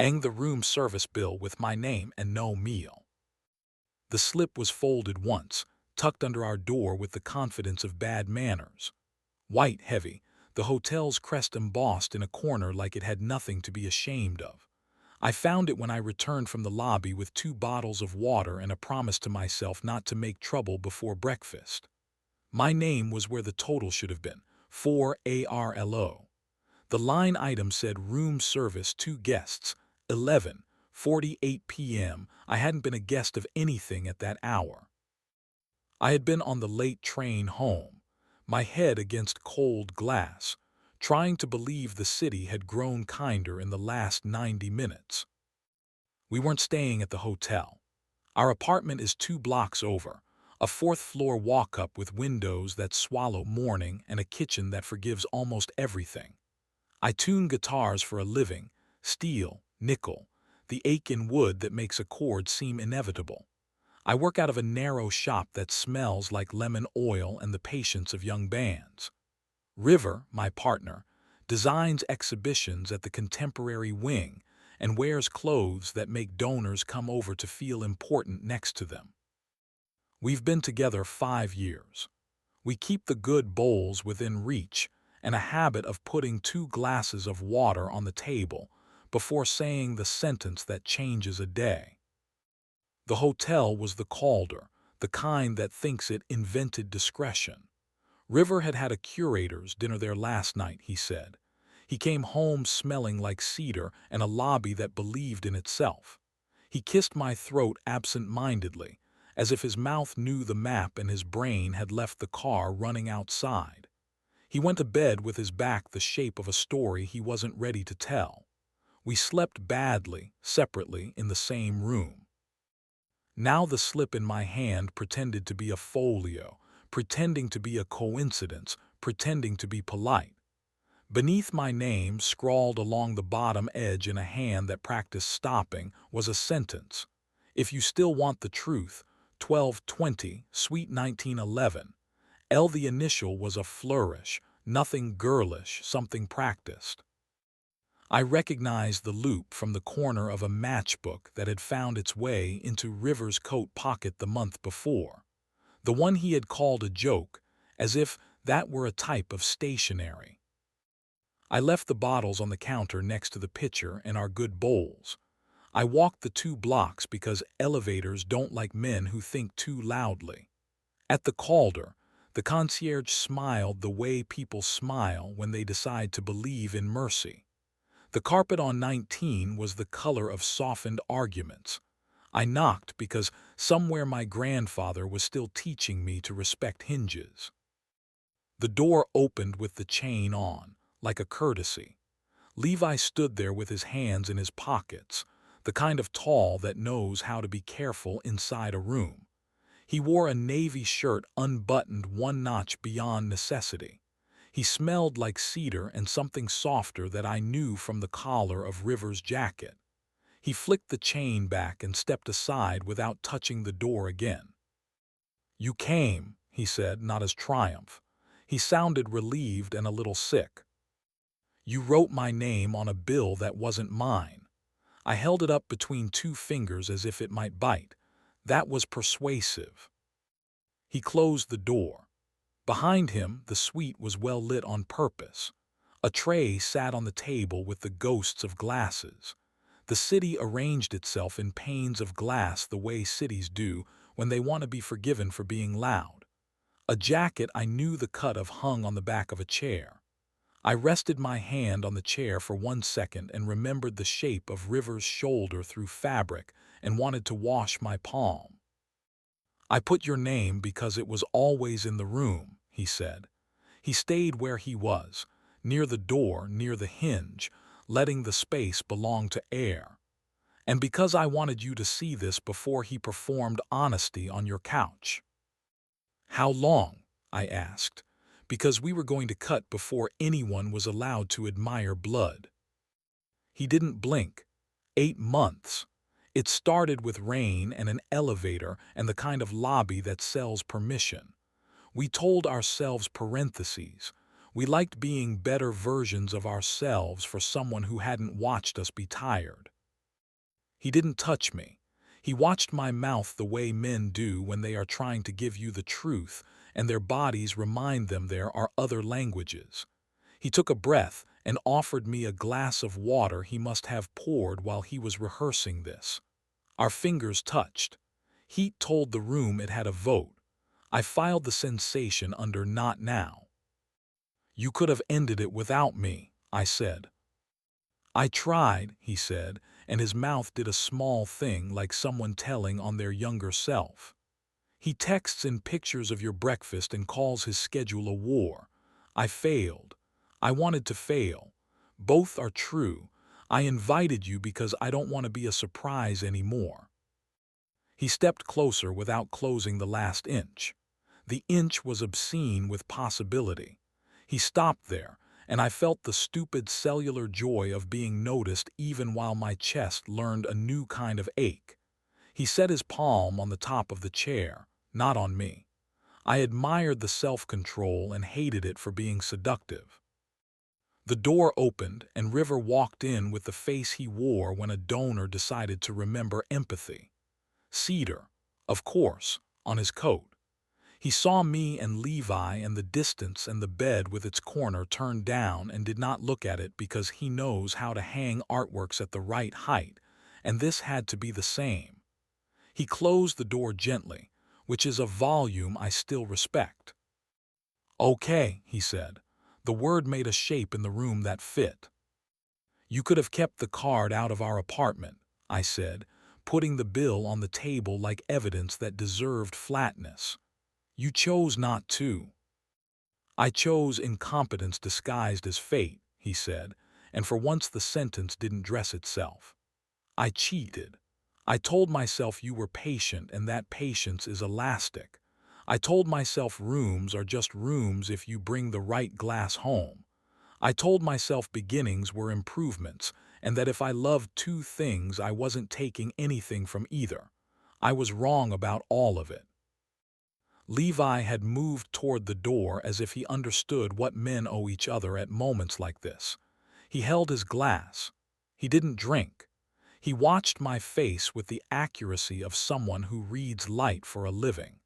paying the room service bill with my name and no meal. The slip was folded once, tucked under our door with the confidence of bad manners. White heavy, the hotel's crest embossed in a corner like it had nothing to be ashamed of. I found it when I returned from the lobby with 2 bottles of water and a promise to myself not to make trouble before breakfast. My name was where the total should have been, 4ARLO. The line item said room service 2 guests, 11:48 p.m. I hadn't been a guest of anything at that hour. I had been on the late train home, my head against cold glass, trying to believe the city had grown kinder in the last 90 minutes. We weren't staying at the hotel. Our apartment is 2 blocks over, a fourth-floor walk-up with windows that swallow morning and a kitchen that forgives almost everything. I tune guitars for a living, steel, nickel, the ache in wood that makes a chord seem inevitable. I work out of a narrow shop that smells like lemon oil and the patience of young bands. River, my partner, designs exhibitions at the Contemporary Wing and wears clothes that make donors come over to feel important next to them. We've been together 5 years. We keep the good bowls within reach and a habit of putting 2 glasses of water on the table before saying the sentence that changes a day. The hotel was the Calder, the kind that thinks it invented discretion. River had had a curator's dinner there last night, he said. He came home smelling like cedar and a lobby that believed in itself. He kissed my throat absent-mindedly, as if his mouth knew the map and his brain had left the car running outside. He went to bed with his back the shape of a story he wasn't ready to tell. We slept badly, separately, in the same room. Now the slip in my hand pretended to be a folio, pretending to be a coincidence, pretending to be polite. Beneath my name, scrawled along the bottom edge in a hand that practiced stopping, was a sentence. If you still want the truth, 12:20, Suite 1911. L. The initial was a flourish, nothing girlish, something practiced. I recognized the loop from the corner of a matchbook that had found its way into River's coat pocket the month before. The one he had called a joke, as if that were a type of stationery. I left the bottles on the counter next to the pitcher and our good bowls. I walked the 2 blocks because elevators don't like men who think too loudly. At the Calder, the concierge smiled the way people smile when they decide to believe in mercy. The carpet on 19 was the color of softened arguments. I knocked because somewhere my grandfather was still teaching me to respect hinges. The door opened with the chain on, like a courtesy. Levi stood there with his hands in his pockets, the kind of tall that knows how to be careful inside a room. He wore a navy shirt unbuttoned 1 notch beyond necessity. He smelled like cedar and something softer that I knew from the collar of River's jacket. He flicked the chain back and stepped aside without touching the door again. "You came," he said, not as triumph. He sounded relieved and a little sick. "You wrote my name on a bill that wasn't mine." I held it up between 2 fingers as if it might bite. That was persuasive. He closed the door. Behind him, the suite was well lit on purpose. A tray sat on the table with the ghosts of glasses. The city arranged itself in panes of glass the way cities do when they want to be forgiven for being loud. A jacket I knew the cut of hung on the back of a chair. I rested my hand on the chair for 1 second and remembered the shape of River's shoulder through fabric and wanted to wash my palm. "I put your name because it was always in the room," he said. He stayed where he was, near the door, near the hinge, letting the space belong to air. "And because I wanted you to see this before he performed honesty on your couch." "How long?" I asked, because we were going to cut before anyone was allowed to admire blood. He didn't blink. 8 months. It started with rain and an elevator and the kind of lobby that sells permission. We told ourselves parentheses. We liked being better versions of ourselves for someone who hadn't watched us be tired. He didn't touch me. He watched my mouth the way men do when they are trying to give you the truth, and their bodies remind them there are other languages. He took a breath and offered me a glass of water he must have poured while he was rehearsing this. Our fingers touched. Heat told the room it had a vote. I filed the sensation under "not now." "You could have ended it without me," I said. "I tried," he said, and his mouth did a small thing like someone telling on their younger self. "He texts in pictures of your breakfast and calls his schedule a war. I failed. I wanted to fail. Both are true. I invited you because I don't want to be a surprise anymore." He stepped closer without closing the last inch. The inch was obscene with possibility. He stopped there, and I felt the stupid cellular joy of being noticed even while my chest learned a new kind of ache. He set his palm on the top of the chair, not on me. I admired the self-control and hated it for being seductive. The door opened, and River walked in with the face he wore when a donor decided to remember empathy. Cedar, of course, on his coat. He saw me and Levi and the distance and the bed with its corner turned down and did not look at it because he knows how to hang artworks at the right height, and this had to be the same. He closed the door gently, which is a volume I still respect. "Okay," he said. The word made a shape in the room that fit. "You could have kept the card out of our apartment," I said, putting the bill on the table like evidence that deserved flatness. "You chose not to." "I chose incompetence disguised as fate," he said, and for once the sentence didn't dress itself. "I cheated. I told myself you were patient and that patience is elastic. I told myself rooms are just rooms if you bring the right glass home. I told myself beginnings were improvements and that if I loved two things I wasn't taking anything from either. I was wrong about all of it." Levi had moved toward the door as if he understood what men owe each other at moments like this. He held his glass. He didn't drink. He watched my face with the accuracy of someone who reads light for a living.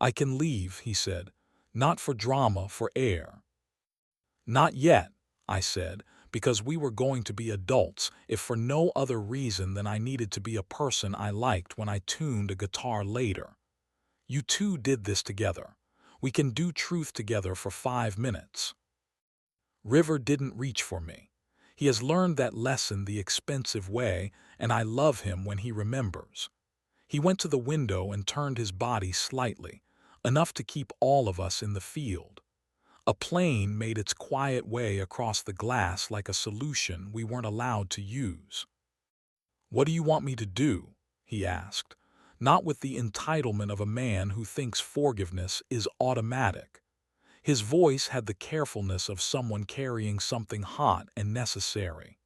"I can leave," he said. "Not for drama, for air." "Not yet," I said, because we were going to be adults, if for no other reason than I needed to be a person I liked when I tuned a guitar later. "You two did this together. We can do truth together for 5 minutes." River didn't reach for me. He has learned that lesson the expensive way, and I love him when he remembers. He went to the window and turned his body slightly, enough to keep all of us in the field. A plane made its quiet way across the glass like a solution we weren't allowed to use. "What do you want me to do?" he asked, not with the entitlement of a man who thinks forgiveness is automatic. His voice had the carefulness of someone carrying something hot and necessary.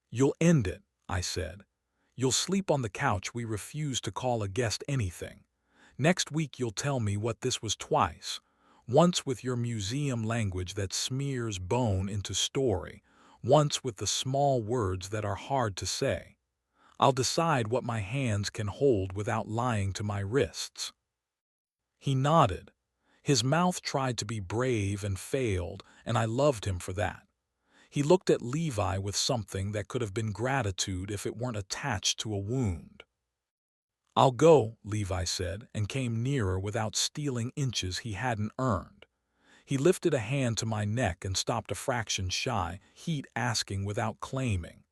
"You'll end it," I said. "You'll sleep on the couch we refuse to call a guest anything. Next week you'll tell me what this was twice. Once with your museum language that smears bone into story, once with the small words that are hard to say. I'll decide what my hands can hold without lying to my wrists." He nodded. His mouth tried to be brave and failed, and I loved him for that. He looked at Levi with something that could have been gratitude if it weren't attached to a wound. "I'll go," Levi said, and came nearer without stealing inches he hadn't earned. He lifted a hand to my neck and stopped a fraction shy, heat asking without claiming.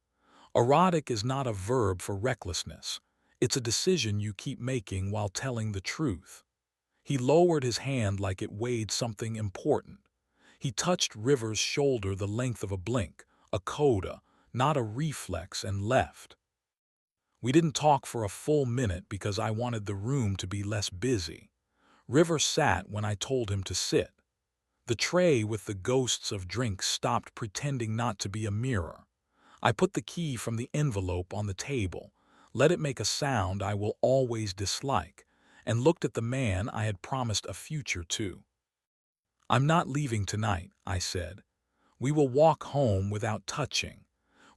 Erotic is not a verb for recklessness. It's a decision you keep making while telling the truth. He lowered his hand like it weighed something important. He touched River's shoulder the length of a blink, a coda, not a reflex, and left. We didn't talk for a full minute because I wanted the room to be less busy. River sat when I told him to sit. The tray with the ghosts of drinks stopped pretending not to be a mirror. I put the key from the envelope on the table, let it make a sound I will always dislike, and looked at the man I had promised a future to. "I'm not leaving tonight," I said. "We will walk home without touching.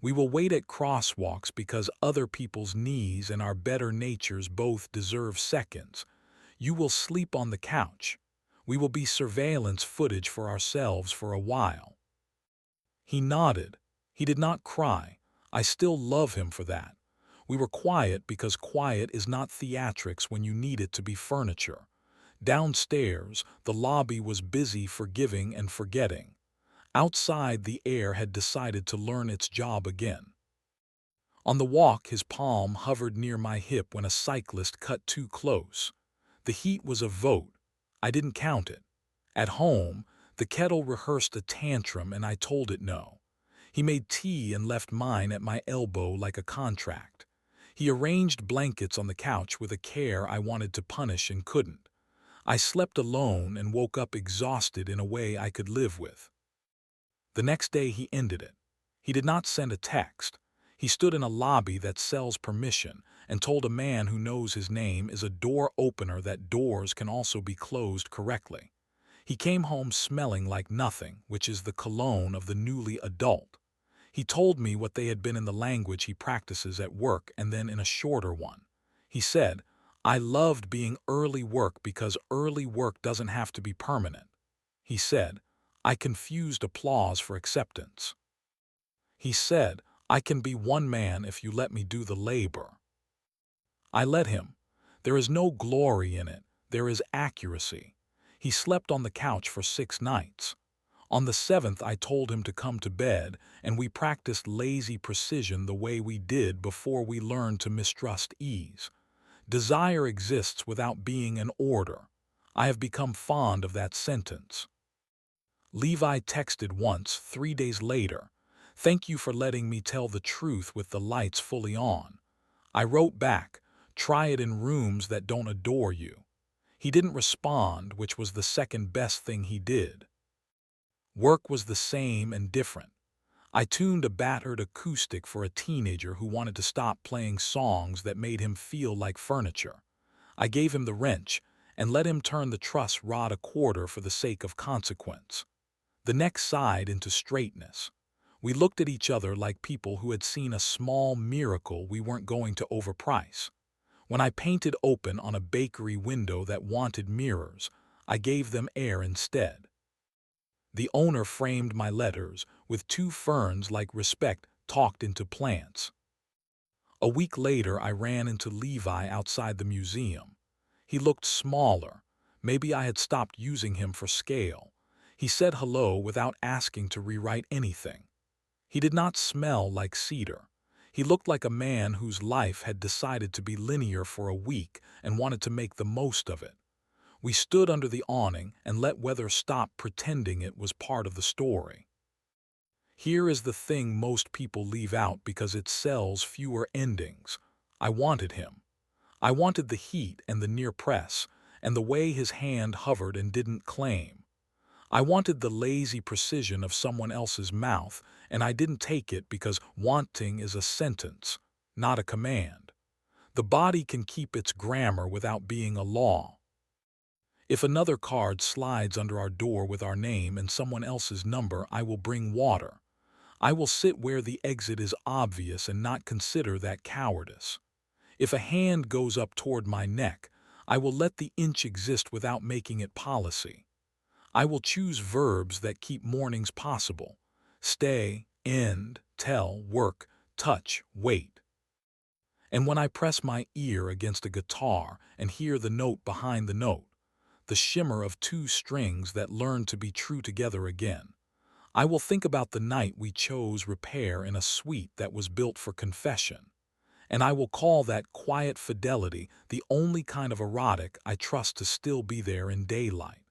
We will wait at crosswalks because other people's knees and our better natures both deserve seconds. You will sleep on the couch. We will be surveillance footage for ourselves for a while." He nodded. He did not cry. I still love him for that. We were quiet because quiet is not theatrics when you need it to be furniture. Downstairs, the lobby was busy forgiving and forgetting. Outside, the air had decided to learn its job again. On the walk, his palm hovered near my hip when a cyclist cut too close. The heat was a vote. I didn't count it. At home, the kettle rehearsed a tantrum and I told it no. He made tea and left mine at my elbow like a contract. He arranged blankets on the couch with a care I wanted to punish and couldn't. I slept alone and woke up exhausted in a way I could live with. The next day he ended it. He did not send a text. He stood in a lobby that sells permission and told a man who knows his name is a door opener that doors can also be closed correctly. He came home smelling like nothing, which is the cologne of the newly adult. He told me what they had been in the language he practices at work and then in a shorter one. He said, "I loved being early work because early work doesn't have to be permanent." He said, "I confused applause for acceptance." He said, "I can be one man if you let me do the labor." I let him. There is no glory in it. There is accuracy. He slept on the couch for 6 nights. On the 7th, I told him to come to bed, and we practiced lazy precision the way we did before we learned to mistrust ease. Desire exists without being an order. I have become fond of that sentence. Levi texted once, 3 days later, "Thank you for letting me tell the truth with the lights fully on." I wrote back, "Try it in rooms that don't adore you." He didn't respond, which was the second best thing he did. Work was the same and different. I tuned a battered acoustic for a teenager who wanted to stop playing songs that made him feel like furniture. I gave him the wrench and let him turn the truss rod a quarter for the sake of consequence. The neck sighed into straightness. We looked at each other like people who had seen a small miracle we weren't going to overprice. When I painted open on a bakery window that wanted mirrors, I gave them air instead. The owner framed my letters with 2 ferns like respect talked into plants. A week later, I ran into Levi outside the museum. He looked smaller. Maybe I had stopped using him for scale. He said hello without asking to rewrite anything. He did not smell like cedar. He looked like a man whose life had decided to be linear for a week and wanted to make the most of it. We stood under the awning and let weather stop pretending it was part of the story. Here is the thing most people leave out because it sells fewer endings. I wanted him. I wanted the heat and the near press, and the way his hand hovered and didn't claim. I wanted the lazy precision of someone else's mouth, and I didn't take it because wanting is a sentence, not a command. The body can keep its grammar without being a law. If another card slides under our door with our name and someone else's number, I will bring water. I will sit where the exit is obvious and not consider that cowardice. If a hand goes up toward my neck, I will let the inch exist without making it policy. I will choose verbs that keep mornings possible. Stay, end, tell, work, touch, wait. And when I press my ear against a guitar and hear the note behind the note, the shimmer of 2 strings that learn to be true together again, I will think about the night we chose repair in a suite that was built for confession. And I will call that quiet fidelity the only kind of erotic I trust to still be there in daylight.